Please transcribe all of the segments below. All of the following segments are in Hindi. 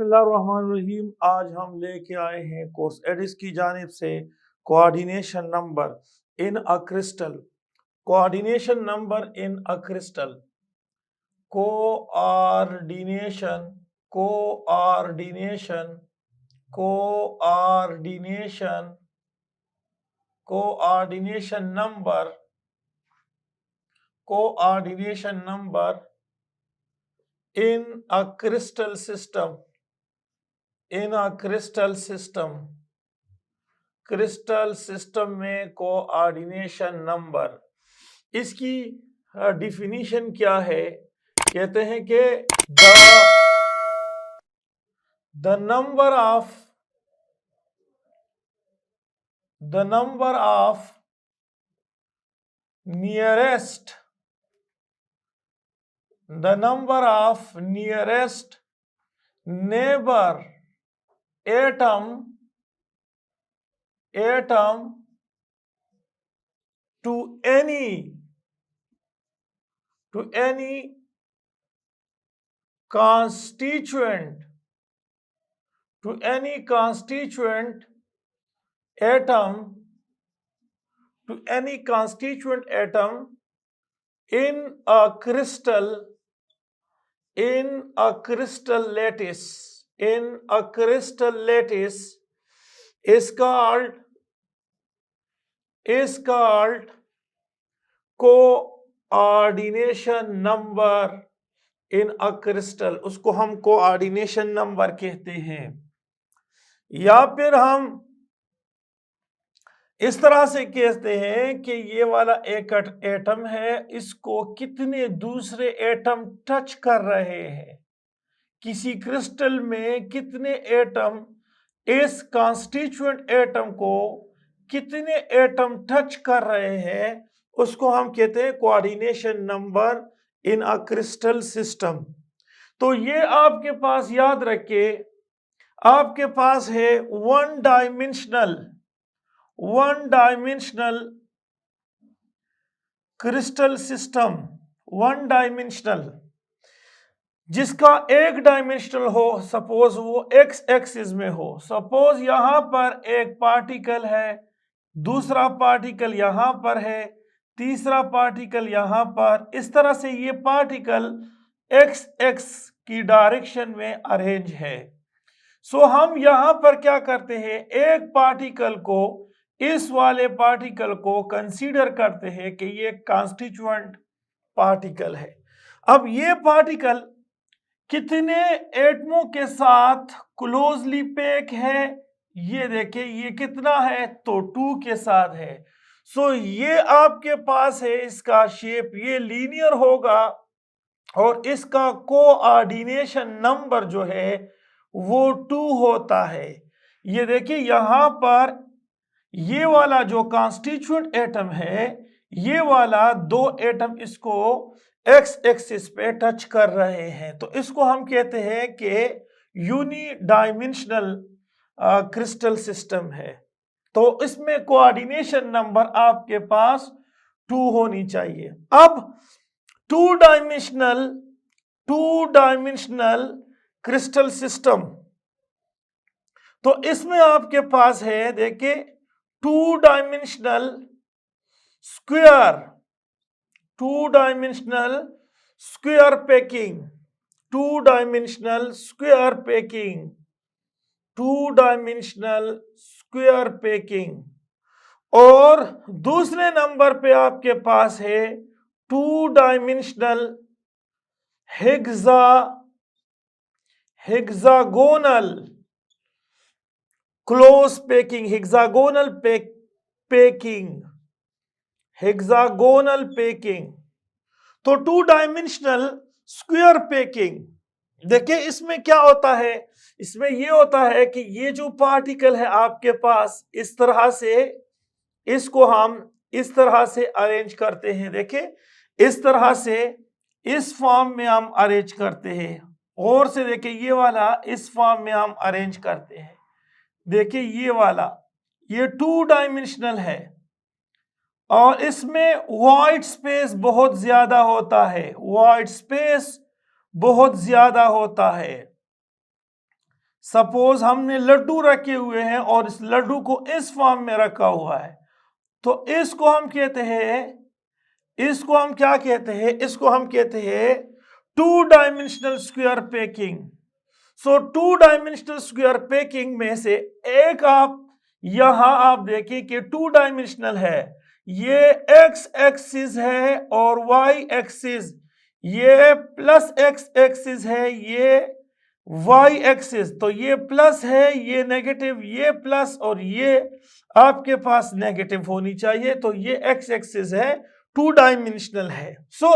बिस्मिल्लाहिर्रहमानिर्रहीम। आज हम लेके आए हैं कोर्स एडिस की जानिब से coordination number in a crystal. Coordination number in a crystal. Coordination coordination coordination coordination number coordination number in a crystal system crystal system में कोऑर्डिनेशन नंबर, इसकी डिफिनीशन क्या है? कहते हैं कि the number of nearest neighbor atom to any constituent atom in a crystal lattice is called coordination number in a crystal. उसको हम कोऑर्डिनेशन नंबर कहते हैं। या फिर हम इस तरह से कहते हैं कि ये वाला एक एटम है, इसको कितने दूसरे एटम टच कर रहे हैं। किसी क्रिस्टल में कितने एटम, इस कॉन्स्टिट्यूएंट एटम को कितने एटम टच कर रहे हैं, उसको हम कहते हैं coordination number in a crystal system. तो ये आपके पास याद रखे, आपके पास है one dimensional crystal system, one dimensional, जिसका एक डायमेंशनल हो, सपोज वो एक्स एक्सिस में हो। सपोज यहां पर एक पार्टिकल है, दूसरा पार्टिकल यहां पर है, तीसरा पार्टिकल यहां पर। इस तरह से ये पार्टिकल एक्स एक्स की डायरेक्शन में अरेंज है। सो हम यहां पर क्या करते हैं, एक पार्टिकल को, इस वाले पार्टिकल को कंसीडर करते हैं कि ये कॉन्स्टिट्यूएंट पार्टिकल है। अब ये पार्टिकल कितने एटमों के साथ क्लोजली पैक है, ये देखिए ये कितना है, तो 2 के साथ है। सो ये आपके पास है, इसका शेप ये लीनियर होगा और इसका कोऑर्डिनेशन नंबर जो है वो 2 होता है। ये देखिए यहां पर ये वाला जो कॉन्स्टिट्यूएंट एटम है, ये वाला 2 एटम इसको एक्स एक्सिस पे टच कर रहे हैं, तो इसको हम कहते हैं कि यूनी डायमेंशनल क्रिस्टल सिस्टम है। तो इसमें कोऑर्डिनेशन नंबर आपके पास 2 होनी चाहिए। अब टू डायमेंशनल क्रिस्टल सिस्टम, तो इसमें आपके पास है, देखिए 2 dimensional square packing, 2 dimensional square packing. और दूसरे नंबर पे आपके पास है 2 dimensional hexagonal close packing, hexagonal packing. तो 2 डायमेंशनल स्क्वायर पैकिंग, देखिए इसमें क्या होता है, इसमें ये होता है कि ये जो पार्टिकल है आपके पास, इस तरह से इसको हम इस तरह से अरेंज करते हैं। देखिए इस तरह से इस फॉर्म में हम अरेंज करते हैं, और से देखिए ये वाला इस फॉर्म में हम अरेंज करते हैं। देखिए ये वाला ये 2 डायमेंशनल है और इसमें वाइट स्पेस बहुत ज्यादा होता है, सपोज हमने लड्डू रखे हुए हैं और इस लड्डू को इस फॉर्म में रखा हुआ है, तो इसको हम कहते हैं, इसको हम क्या कहते हैं, इसको हम कहते हैं टू डायमेंशनल स्क्वायर पैकिंग। सो टू डायमेंशनल स्क्वायर पैकिंग में से एक आप यहां आप देखिए कि टू डायमेंशनल है, ये एक्स एक्सिस है और वाई एक्सिस, ये प्लस एक्स एक्सिस है, ये वाई एक्सिस, तो ये प्लस है, ये नेगेटिव, ये प्लस और ये आपके पास नेगेटिव होनी चाहिए, तो ये एक्स एक्सिस है, टू डायमेंशनल है। सो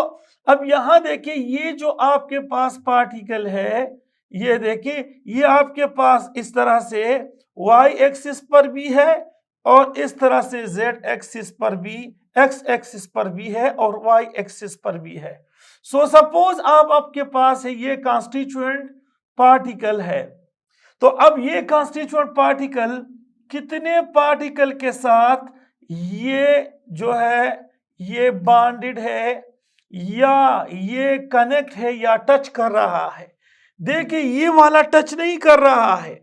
अब यहां देखिए ये जो आपके पास पार्टिकल है, ये देखिए ये आपके पास इस तरह से y एक्सिस पर भी है और इस तरह से z एक्सिस पर भी, x एक्सिस पर भी है और y एक्सिस पर भी है। सो सपोज आपके पास है ये कॉन्स्टिट्यूएंट पार्टिकल है, तो अब ये कॉन्स्टिट्यूएंट पार्टिकल कितने पार्टिकल के साथ ये जो है ये बॉन्डेड है या ये कनेक्ट है या टच कर रहा है। देखिए ये वाला टच नहीं कर रहा है,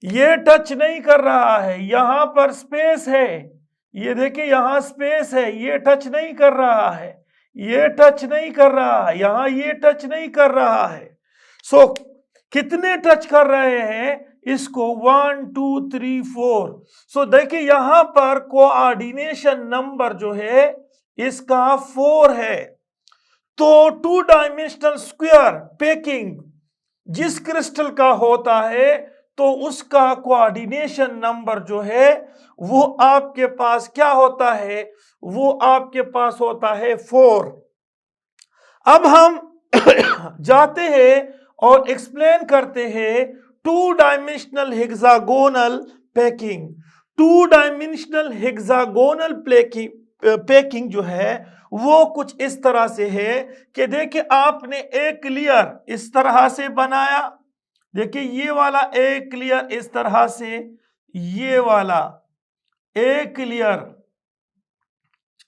ये टच नहीं कर रहा है, यहां पर स्पेस है, ये देखिए यहां स्पेस है, ये टच नहीं कर रहा है, ये टच नहीं कर रहा है, यहां ये टच नहीं कर रहा है। सो कितने टच कर रहे हैं इसको, 1 2 3 4। सो देखिए यहां पर कोऑर्डिनेशन नंबर जो है इसका 4 है। तो टू डायमेंशनल स्क्वायर पैकिंग जिस क्रिस्टल का होता है तो उसका कोऑर्डिनेशन नंबर जो है वो आपके पास क्या होता है, वो आपके पास होता है 4। अब हम जाते हैं और एक्सप्लेन करते हैं two dimensional hexagonal packing. Two dimensional hexagonal packing जो है वो कुछ इस तरह से है कि देखिए आपने एक लेयर इस तरह से बनाया, देखिए ये वाला एक लेयर इस तरह से, ये वाला एक लेयर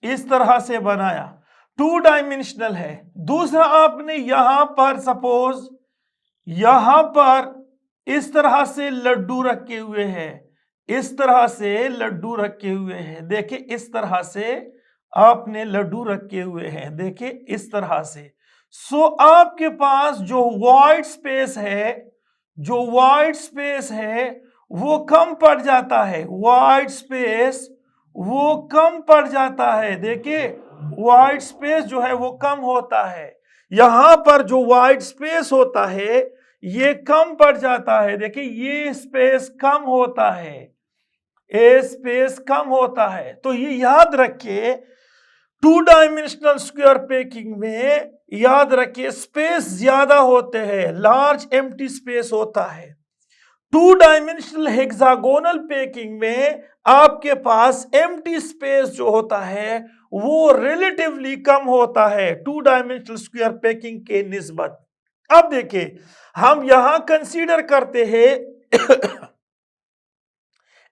इस तरह से बनाया, टू डायमेंशनल है। दूसरा आपने यहां पर सपोज यहां पर इस तरह से लड्डू रखे हुए हैं, इस तरह से लड्डू रखे हुए हैं, देखिए इस तरह से आपने लड्डू रखे हुए हैं, देखिए इस तरह से। सो आपके पास जो वाइड स्पेस है, जो वाइड स्पेस है वो कम पड़ जाता है, वाइड स्पेस वो कम पड़ जाता है, देखिए वाइड स्पेस जो है वो कम होता है, यहां पर जो वाइड स्पेस होता है ये कम पड़ जाता है, देखिए ये स्पेस कम होता है, ये स्पेस कम होता है। तो ये याद रखिए टू डायमेंशनल स्क्वायर पैकिंग में याद रखिए स्पेस ज्यादा होते हैं, लार्ज एम्प्टी स्पेस होता है। टू डायमेंशनल हेक्सागोनल पैकिंग में आपके पास एम्प्टी स्पेस जो होता है वो रिलेटिवली कम होता है टू डायमेंशनल स्क्वायर पैकिंग के निस्बत। अब देखिए हम यहां कंसीडर करते हैं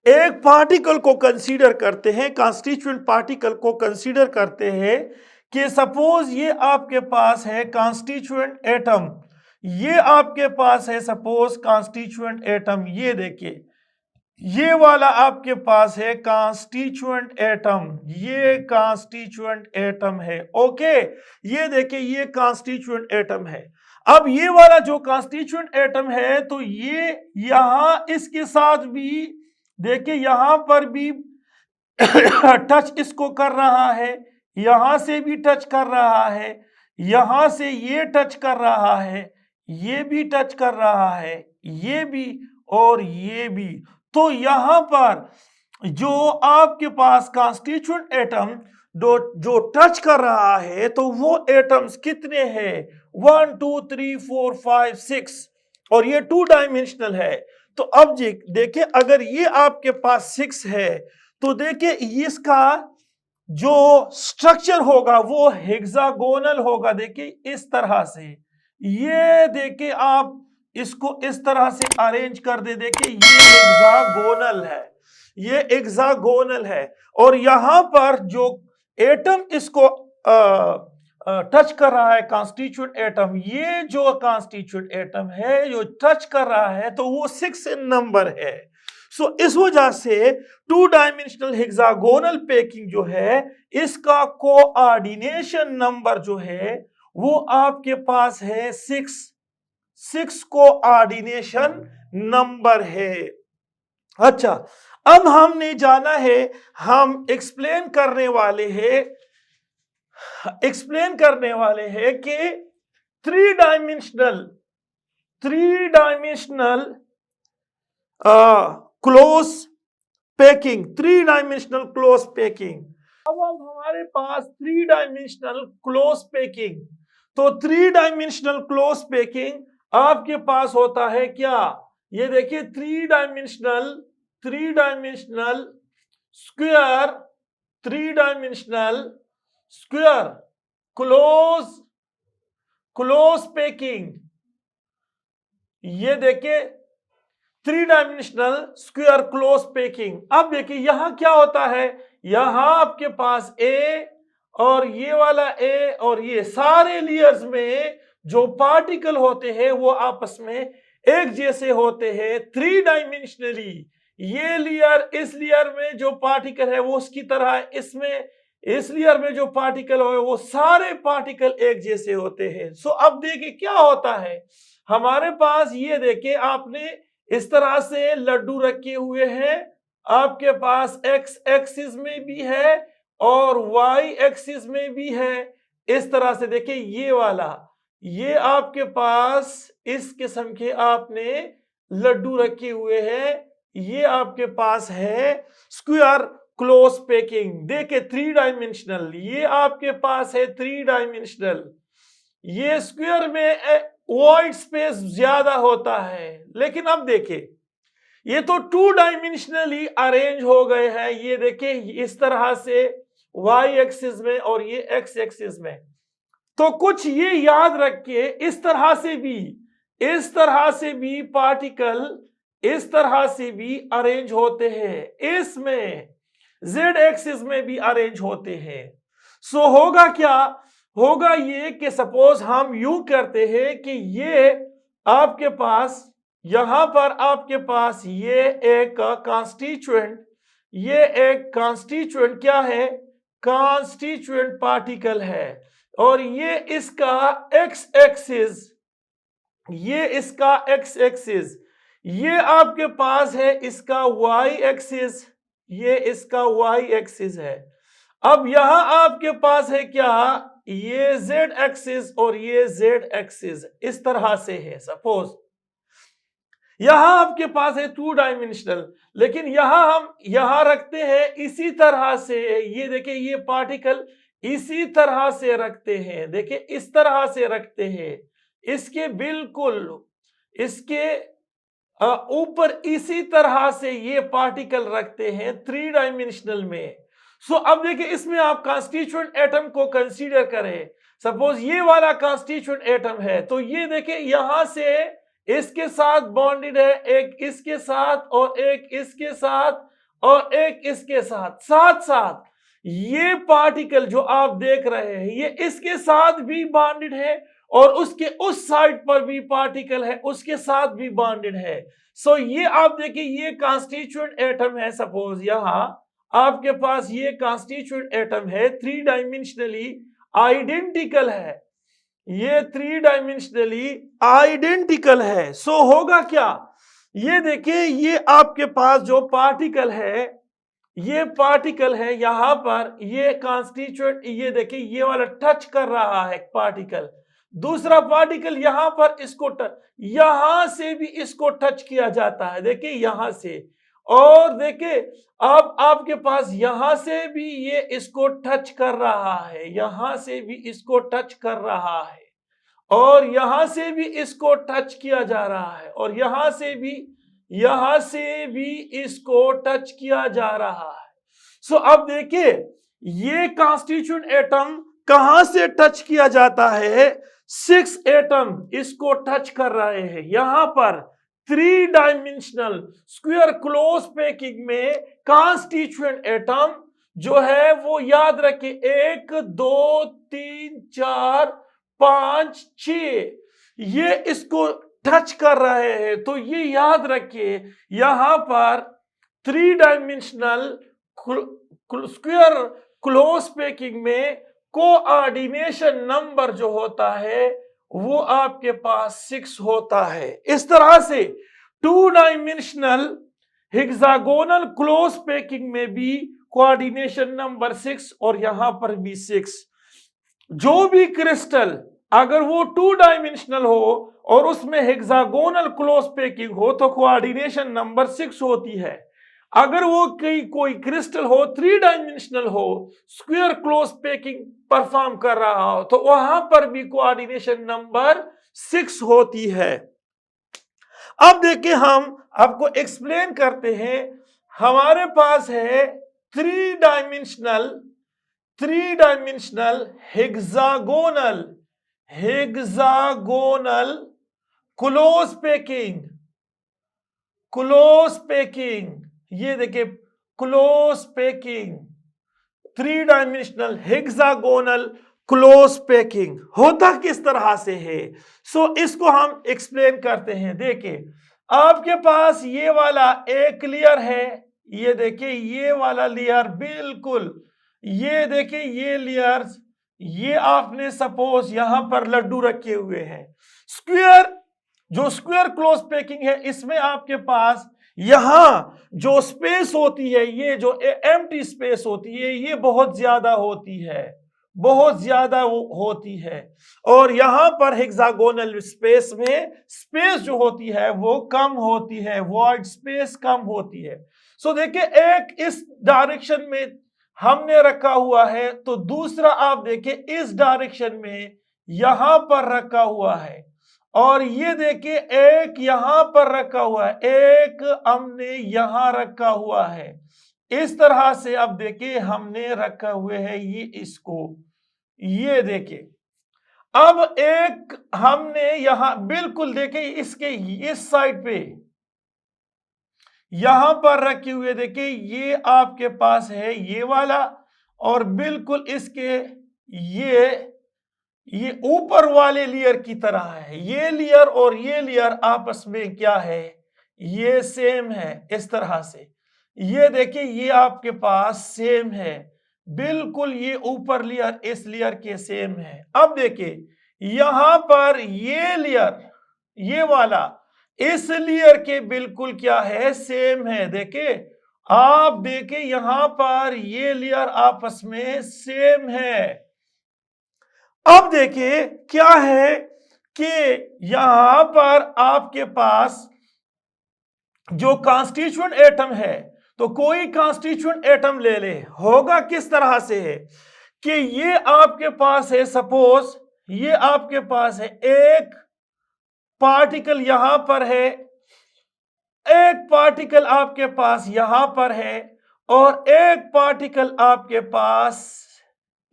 एक पार्टिकल को कंसीडर करते हैं, कॉन्स्टिट्यूएंट पार्टिकल को कंसीडर करते हैं कि सपोज ये आपके पास है कॉन्स्टिट्यूएंट एटम, ये आपके पास है सपोज कॉन्स्टिट्यूएंट एटम, ये देखिए ये वाला आपके पास है कॉन्स्टिट्यूएंट एटम, ये कॉन्स्टिट्यूएंट एटम है, ओके, ये देखिए ये कॉन्स्टिट्यूएंट एटम है। अब ये वाला जो कॉन्स्टिट्यूएंट एटम है तो ये यहां इसके साथ भी देखिए यहां पर भी टच इसको कर रहा है, यहां से भी टच कर रहा है, यहां से ये टच कर रहा है, ये भी टच कर रहा है, ये भी और ये भी। तो यहां पर जो आपके पास कॉन्स्टिट्यूएंट एटम जो टच कर रहा है तो वो एटम्स कितने हैं, 1 2 3 4 5 6 और ये टू डायमेंशनल है। तो अब देखिए अगर ये आपके पास 6 है तो देखिए इसका जो स्ट्रक्चर होगा वो हेक्सागोनल होगा, देखिए इस तरह से, ये देखिए आप इसको इस तरह से अरेंज कर दे, देखिए ये हेक्सागोनल है, ये हेक्सागोनल है और यहां पर जो एटम इसको टच कर रहा है कॉन्स्टिट्यूएंट एटम, ये जो कॉन्स्टिट्यूएंट एटम है जो टच कर रहा है तो वो 6 इन नंबर है। सो इस वजह से 2 डायमेंशनल हेक्सागोनल पैकिंग जो है इसका कोऑर्डिनेशन नंबर जो है वो आपके पास है 6 कोऑर्डिनेशन नंबर है। अच्छा, अब हमने जाना है, हम एक्सप्लेन करने वाले हैं कि थ्री डायमेंशनल क्लोज पैकिंग, अब हमारे पास 3 डायमेंशनल क्लोज पैकिंग, तो 3 डायमेंशनल क्लोज पैकिंग आपके पास होता है क्या, ये देखिए 3 डायमेंशनल स्क्वायर क्लोज पैकिंग, ये देखिए 3 डायमेंशनल स्क्वायर क्लोज पैकिंग। अब देखिए यहां क्या होता है, यहां आपके पास ए और ये वाला ए और ये सारे लेयर्स में जो पार्टिकल होते हैं वो आपस में एक जैसे होते हैं 3 डायमेंशनली। ये लेयर इस लेयर में जो पार्टिकल है वो उसकी तरह है, इसमें इस लेयर में जो पार्टिकल है वो सारे पार्टिकल एक जैसे होते हैं। सो अब देखिए क्या होता है, हमारे पास ये देखिए आपने इस तरह से लड्डू रखे हुए हैं, आपके पास एक्स एक्सिस में भी है और वाई एक्सिस में भी है। इस तरह से देखिए ये वाला, ये आपके पास इस किस्म के आपने लड्डू रखे हुए हैं, ये आपके पास है स्क्वायर क्लोज पैकिंग। देखिए 3 डायमेंशनल, ये आपके पास है 3 डायमेंशनल, ये स्क्वायर में वॉइड स्पेस ज्यादा होता है। लेकिन अब देखिए ये तो 2 डायमेंशनली अरेंज हो गए हैं, ये देखिए इस तरह से वाई एक्सिस में और ये एक्स एक्सिस में। तो कुछ ये याद रखिए, इस तरह से भी पार्टिकल इस तरह से भी अरेंज होते हैं, इसमें जेड एक्सिस में भी अरेंज होते हैं। सो होगा क्या, होगा ये कि सपोज हम यूं करते हैं कि ये आपके पास यहां पर आपके पास ये एक कॉन्स्टिट्यूएंट क्या है, कॉन्स्टिट्यूएंट पार्टिकल है, और ये इसका एक्स एक्सिस, ये आपके पास है इसका वाई एक्सिस, ये इसका वाई एक्सिस है। अब यहां आपके पास है क्या, ये जेड एक्सिस और ये जेड एक्सिस इस तरह से है। सपोज यहां आपके पास है 2 डायमेंशनल, लेकिन यहां रखते हैं इसी तरह से, ये देखिए ये पार्टिकल इसी तरह से रखते हैं, देखिए इस तरह से रखते हैं, इसके बिल्कुल इसके ऊपर इसी तरह से ये पार्टिकल रखते हैं 3 डायमेंशनल में। सो अब देखिए इसमें आप कॉन्स्टिट्यूएंट एटम को कंसीडर करें, सपोज ये वाला कॉन्स्टिट्यूएंट एटम है, तो ये देखिए यहां से इसके साथ बॉन्डेड है, एक इसके साथ और एक इसके साथ और एक इसके साथ, साथ साथ ये पार्टिकल जो आप देख रहे हैं ये इसके साथ भी बॉन्डेड है और उसके उस साइड पर भी पार्टिकल है उसके साथ भी बॉन्डेड है। सो ये आप देखिए ये कॉन्स्टिट्यूएंट एटम है, सपोज यहां आपके पास ये कॉन्स्टिट्यूएंट एटम है, 3 डायमेंशनली आइडेंटिकल है, ये 3 डायमेंशनली आइडेंटिकल है। सो होगा क्या, ये देखिए ये आपके पास जो पार्टिकल है, ये पार्टिकल है यहां पर, ये कॉन्स्टिट्यूएंट, ये देखिए ये वाला टच कर रहा है पार्टिकल, दूसरा पार्टिकल यहां पर इसको यहां से भी इसको टच किया जाता है, देखिए यहां से, और देखिए अब आपके पास यहां से भी ये इसको टच कर रहा है, यहां से भी इसको टच कर रहा है, और यहां से भी इसको टच किया जा रहा है, और यहां से भी इसको टच किया जा रहा है। सो अब देखिए ये कॉन्स्टिट्यूएंट एटम कहां से टच किया जाता है, 6 एटम इसको टच कर रहे हैं यहां पर 3 डायमेंशनल स्क्वायर क्लोज पैकिंग में कॉन्स्टिट्यूएंट एटम जो है वो याद रखिए 1 2 3 4 5 6, ये इसको टच कर रहे हैं। तो ये याद रखिए यहां पर 3 डायमेंशनल स्क्वायर क्लोज पैकिंग में कोऑर्डिनेशन नंबर जो होता है वो आपके पास 6 होता है। इस तरह से 2 डायमेंशनल हेक्सागोनल क्लोज पैकिंग में भी कोऑर्डिनेशन नंबर 6 और यहां पर भी 6। जो भी क्रिस्टल अगर वो 2 डायमेंशनल हो और उसमें हेक्सागोनल क्लोज पैकिंग हो तो कोऑर्डिनेशन नंबर 6 होती है। अगर वो कोई क्रिस्टल हो 3 डायमेंशनल हो, स्क्वायर क्लोज पैकिंग परफॉर्म कर रहा हो, तो वहां पर भी कोऑर्डिनेशन नंबर 6 होती है। अब देखिए हम आपको एक्सप्लेन करते हैं। हमारे पास है 3 डायमेंशनल हेक्सागोनल क्लोज पैकिंग, ये देखिए close packing, 3 dimensional hexagonal close packing होता किस तरह से है, सो इसको हम एक्सप्लेन करते हैं। देखिए आपके पास ये वाला एक लेयर है, ये देखिए ये वाला लेयर, बिल्कुल ये देखिए ये लेयर्स, ये आपने सपोज यहां पर लड्डू रखे हुए हैं। स्क्वायर क्लोज पैकिंग है, इसमें आपके पास यहां जो स्पेस होती है, ये जो एम्प्टी स्पेस होती है, ये बहुत ज्यादा होती है, और यहां पर हेक्सागोनल स्पेस में स्पेस जो होती है वो कम होती है, वॉइड स्पेस कम होती है। सो देखिए एक इस डायरेक्शन में हमने रखा हुआ है, तो दूसरा आप देखिए इस डायरेक्शन में यहां पर रखा हुआ है, और ये देखिए एक यहां पर रखा हुआ है, एक हमने यहां रखा हुआ है। इस तरह से अब देखिए हमने रखा हुए है ये इसको, ये देखिए अब एक हमने यहां बिल्कुल देखिए इसके इस साइड पे यहां पर रखे हुए, देखिए ये आपके पास है ये वाला, और बिल्कुल इसके ये ऊपर वाले लेयर की तरह है। ये लेयर और ये लेयर आपस में क्या है, ये सेम है। इस तरह से ये देखिए ये आपके पास सेम है, बिल्कुल ये ऊपर लेयर इस लेयर के सेम है। अब देखिए यहां पर ये लेयर ये वाला इस लेयर के बिल्कुल क्या है, सेम है। देखिए आप देखिए यहां पर ये लेयर आपस में सेम है। अब देखिए क्या है कि यहां पर आपके पास जो कॉन्स्टिट्यूएंट एटम है, तो कोई कॉन्स्टिट्यूएंट एटम ले ले, होगा किस तरह से है कि ये आपके पास है, सपोज ये आपके पास है, एक पार्टिकल यहां पर है, एक पार्टिकल आपके पास यहां पर है, और एक पार्टिकल आपके पास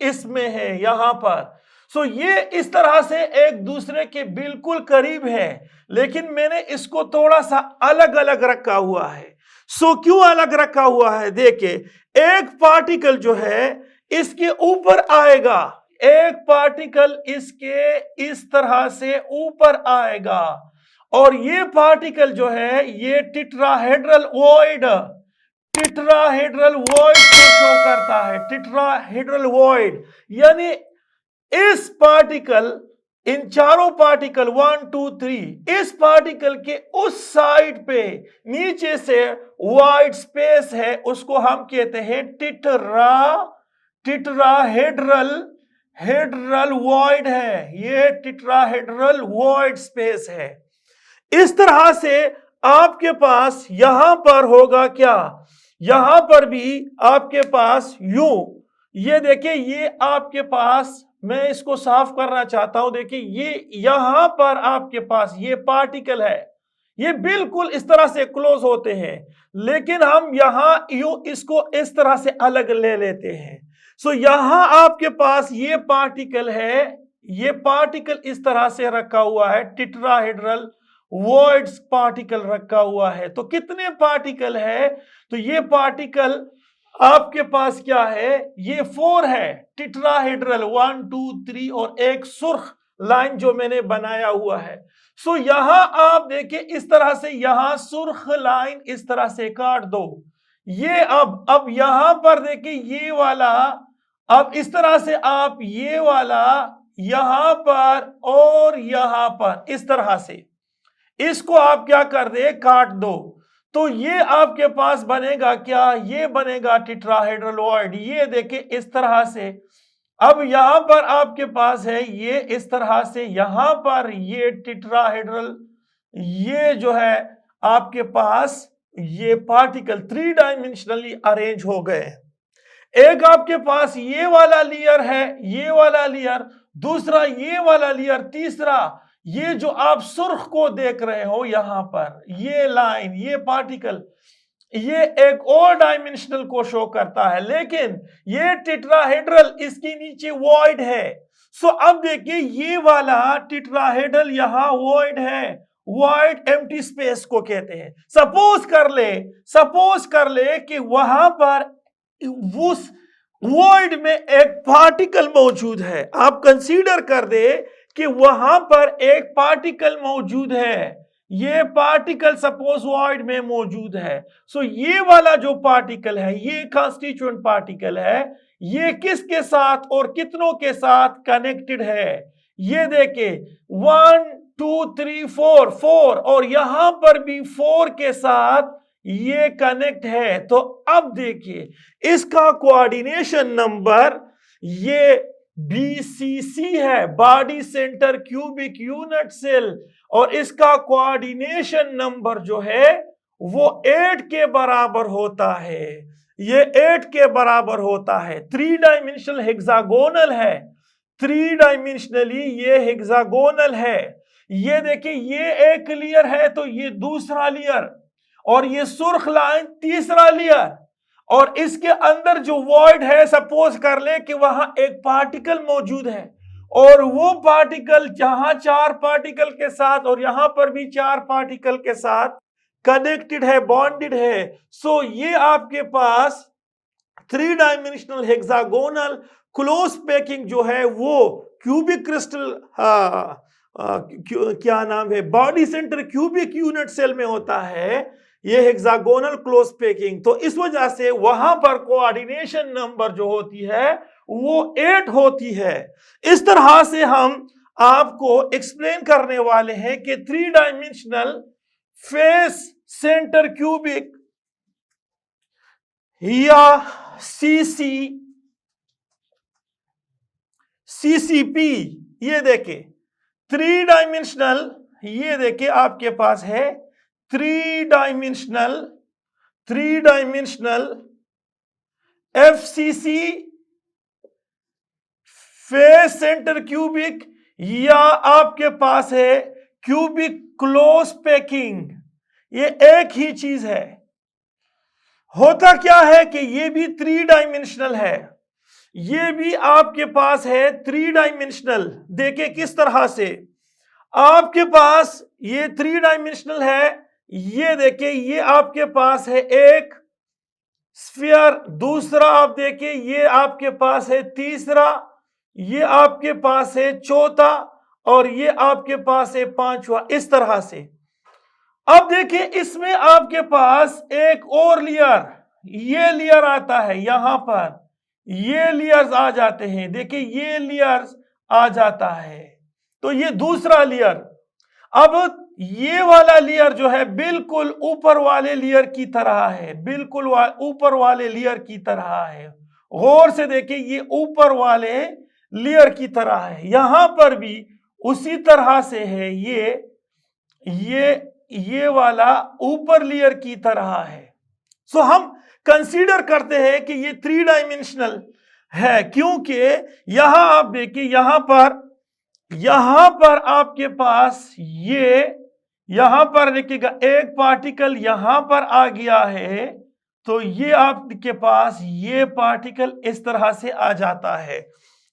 इसमें है यहां पर। सो ये इस तरह से एक दूसरे के बिल्कुल करीब है, लेकिन मैंने इसको थोड़ा सा अलग अलग रखा हुआ है। सो क्यों अलग रखा हुआ है, देखिए एक पार्टिकल जो है इसके ऊपर आएगा, एक पार्टिकल इसके इस तरह से ऊपर आएगा, और ये पार्टिकल जो है ये टेट्राहेड्रल वॉइड को शो करता है। टेट्राहेड्रल वॉइड यानी इस पार्टिकल, इन चारों पार्टिकल 1 2 3, इस पार्टिकल के उस साइड पे नीचे से वाइड स्पेस है, उसको हम कहते हैं टेट्राहेड्रल वॉइड है, ये टेट्राहेड्रल वॉइड स्पेस है। इस तरह से आपके पास यहां पर होगा क्या, यहां पर भी आपके पास यू, ये देखिए ये आपके पास, मैं इसको साफ करना चाहता हूं, देखिए ये यहां पर आपके पास ये पार्टिकल है, ये बिल्कुल इस तरह से क्लोज होते हैं, लेकिन हम यहां यू इसको इस तरह से अलग ले लेते हैं। सो यहां आपके पास ये पार्टिकल है, ये पार्टिकल इस तरह से रखा हुआ है, टेट्राहेड्रल वॉइड्स पार्टिकल रखा हुआ है। तो कितने पार्टिकल है, तो ये पार्टिकल आपके पास क्या है, ये 4 है टेट्राहेड्रल, 1 2 3 और एक सुर्ख लाइन जो मैंने बनाया हुआ है। सो यहां आप देखिए इस तरह से, यहां सुर्ख लाइन इस तरह से काट दो। ये अब यहां पर देखिए ये वाला, अब इस तरह से आप ये वाला यहां पर और यहां पर इस तरह से इसको आप क्या कर दे, काट दो। तो ये आपके पास बनेगा क्या, ये बनेगा टेट्राहेड्रल। ये देखिए इस तरह से। अब यहां पर आपके पास है ये इस तरह से, यहां पर ये टेट्राहेड्रल, ये जो है आपके पास ये पार्टिकल 3 डायमेंशनली अरेंज हो गए। एक आपके पास ये वाला लेयर है, ये वाला लेयर, दूसरा ये वाला लेयर, तीसरा ये जो आप सुर्ख को देख रहे हो यहां पर, ये लाइन, ये पार्टिकल, ये एक और डायमेंशनल को शो करता है, लेकिन ये टेट्राहेड्रल इसके नीचे वॉइड है। सो अब देखिए ये वाला टेट्राहेड्रल यहां वॉइड है, वॉइड एम्प्टी स्पेस को कहते हैं। सपोज कर ले कि वहां पर उस वॉइड में एक पार्टिकल मौजूद है। आप कंसीडर कर दे कि वहां पर एक पार्टिकल मौजूद है, ये पार्टिकल सपोज वॉइड में मौजूद है। सो ये वाला जो पार्टिकल है, ये कॉन्स्टिट्यूएंट पार्टिकल है, ये किसके साथ और कितनों के साथ कनेक्टेड है, ये देखे 1 2 3 4 और यहां पर भी 4 के साथ ये कनेक्ट है। तो अब देखिए इसका कोऑर्डिनेशन नंबर ये BCC है, body center cubic unit cell, और इसका कोऑर्डिनेशन नंबर जो है वो 8 के बराबर होता है। ये 8 के बराबर होता है। 3 डायमेंशनल हेक्सागोनल है, 3 डायमेंशनली ये हेक्सागोनल है। ये देखिए ये एक लेयर है तो ये दूसरा लेयर, और ये सुर्ख लाइन तीसरा लेयर, और इसके अंदर जो वॉइड है, सपोज कर ले कि वहां एक पार्टिकल मौजूद है, और वो पार्टिकल जहां 4 पार्टिकल के साथ और यहां पर भी 4 पार्टिकल के साथ कनेक्टेड है, बॉन्डेड है। सो ये आपके पास 3 डायमेंशनल हेक्सागोनल क्लोज पैकिंग जो है वो क्यूबिक क्रिस्टल क्या नाम है, body center cubic unit cell में होता है, ये हेक्सागोनल क्लोज पैकिंग। तो इस वजह से वहां पर कोऑर्डिनेशन नंबर जो होती है वो 8 होती है। इस तरह से हम आपको एक्सप्लेन करने वाले हैं कि 3 डायमेंशनल फेस सेंटर क्यूबिक या CCP, ये देखे 3 डायमेंशनल, ये देखे आपके पास है 3 dimensional FCC face centre cubic, या आपके पास है क्यूबिक क्लोज पैकिंग। ये एक ही चीज है। होता क्या है कि ये भी 3 डायमेंशनल है, ये भी आपके पास है 3 डायमेंशनल। देखे किस तरह से आपके पास ये 3 डायमेंशनल है, ये देखिए ये आपके पास है एक स्फीयर, दूसरा आप देखिए ये आपके पास है तीसरा, ये आपके पास है चौथा, और ये आपके पास है पांचवा, इस तरह से। अब देखिए इसमें आपके पास एक और लेयर, ये लेयर आता है, यहां पर ये लेयर्स आ जाते हैं, देखिए ये लेयर्स आ जाता है, तो ये दूसरा लेयर। अब ये वाला लेयर जो है बिल्कुल ऊपर वाले लेयर की तरह है, बिल्कुल ऊपर वाले लेयर की तरह है। गौर से देखिए ये ऊपर वाले लेयर की तरह है, यहां पर भी उसी तरह से है, ये वाला ऊपर लेयर की तरह है। सो हम कंसीडर करते हैं कि ये 3 डायमेंशनल है, क्योंकि यहां आप देखिए यहां पर आपके पास ये, यहां पर देखिएगा एक पार्टिकल यहां पर आ गया है, तो ये आपके पास ये पार्टिकल इस तरह से आ जाता है।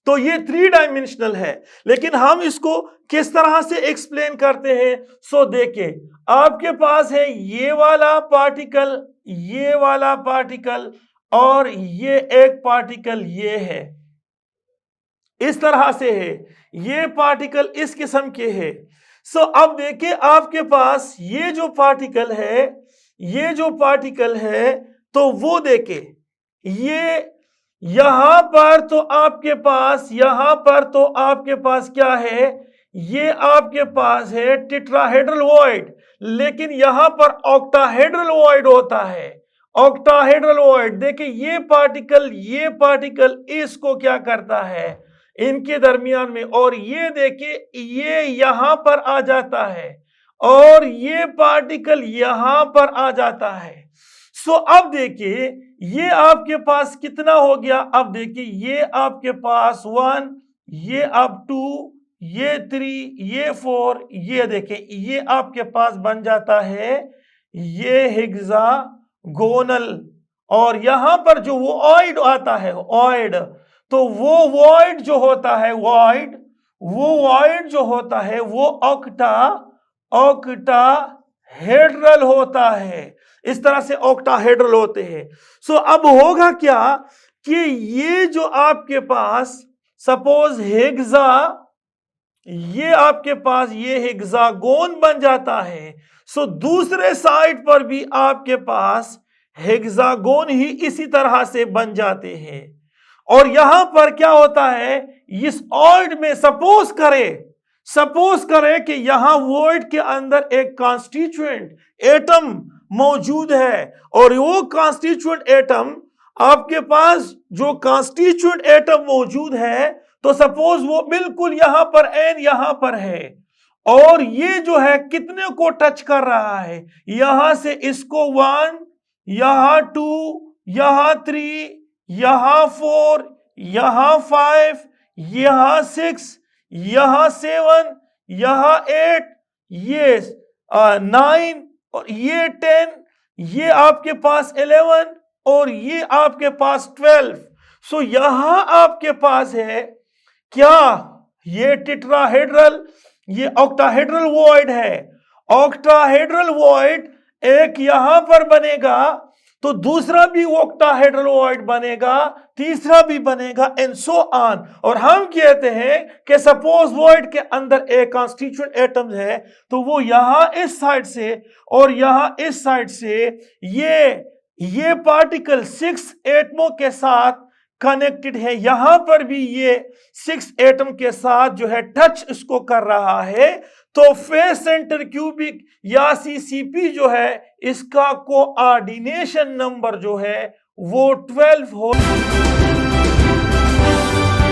तो ये 3 डायमेंशनल है, लेकिन हम इसको किस तरह से एक्सप्लेन करते हैं। सो देखिए आपके पास है ये वाला पार्टिकल, ये वाला पार्टिकल, और ये एक पार्टिकल ये है, इस तरह से है, ये पार्टिकल इस किस्म के है। सो अब देखिए आपके पास ये जो पार्टिकल है, ये जो पार्टिकल है, तो वो देखे ये यहां पर तो आपके पास, यहां पर तो आपके पास क्या है, ये आपके पास है टेट्राहेड्रल वॉइड, लेकिन यहां पर ऑक्टाहेड्रल वॉइड होता है, ऑक्टाहेड्रल वॉइड। देखिए ये पार्टिकल इसको क्या करता है, इनके दरमियान में, और ये देखिए ये यहां पर आ जाता है और ये पार्टिकल यहां पर आ जाता है। सो अब देखिए ये आपके पास कितना हो गया, अब देखिए ये आपके पास 1, ये अब 2, ये 3, ये 4, ये देखिए ये आपके पास बन जाता है ये हेक्सागोनल। और यहां पर जो वो ऑइड आता है, ऑइड, तो वो वॉइड जो होता है, वॉइड, वो वॉइड जो होता है वो ऑक्टाहेड्रल होता है। इस तरह से ऑक्टाहेड्रल होते हैं। सो अब होगा क्या कि ये जो आपके पास सपोज हेक्सा, ये आपके पास ये हेक्सागोन बन जाता है। सो दूसरे साइड पर भी आपके पास हेक्सागोन ही इसी तरह से बन जाते हैं। और यहां पर क्या होता है, इस ऑइड में सपोज करें कि यहां वॉइड के अंदर एक कॉन्स्टिट्यूएंट एटम मौजूद है, और वो कॉन्स्टिट्यूएंट एटम आपके पास जो कॉन्स्टिट्यूएंट एटम मौजूद है, तो सपोज वो बिल्कुल यहां पर एन यहां पर है, और ये जो है कितने को टच कर रहा है, यहां से इसको 1, यहां 2, यहां 3, यहां 4, यहां 5, यहां 6, यहां 7, यहां 8, ये 9, और ये 10, ये आपके पास 11, और ये आपके पास 12। सो यहां आपके पास है क्या, ये टेट्राहेड्रल, ये ऑक्टाहेड्रल वॉइड है। ऑक्टाहेड्रल वॉइड एक यहां पर बनेगा, तो दूसरा भी ऑक्टाहेड्रल वॉइड बनेगा, तीसरा भी बनेगा, एंड सो ऑन। और हम कहते हैं कि सपोज वॉइड के अंदर एक कॉन्स्टिट्यूएंट एटम है, तो वो यहां इस साइड से और यहां इस साइड से ये पार्टिकल 6 एटमों के साथ कनेक्टेड है। यहां पर भी ये 6 एटम के साथ जो है टच इसको कर रहा है। तो फेस सेंटर क्यूबिक या सीसीपी जो है, इसका कोऑर्डिनेशन नंबर जो है वो 12 हो।